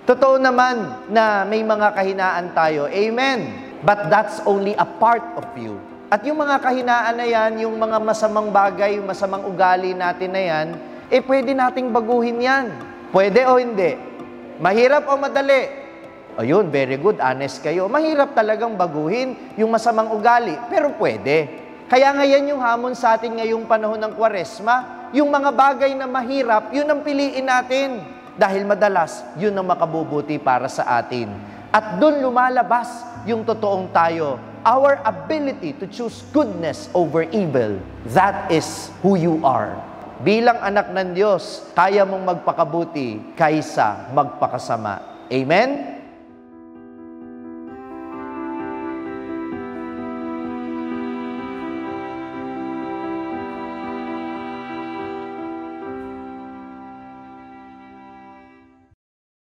Totoo naman na may mga kahinaan tayo. Amen. But that's only a part of you. At yung mga kahinaan na yan, yung mga masamang bagay, yung masamang ugali natin na yan, pwede nating baguhin yan. Pwede o hindi? Mahirap o madali? Ayun, very good, honest kayo. Mahirap talagang baguhin yung masamang ugali, pero pwede. Kaya ngayon yung hamon sa atin ngayong panahon ng Kwaresma, yung mga bagay na mahirap, yun ang piliin natin. Dahil madalas, yun ang makabubuti para sa atin. At doon lumalabas yung totoong tayo. Our ability to choose goodness over evil. That is who you are. Bilang anak ng Diyos, kaya mong magpakabuti kaysa magpakasama. Amen?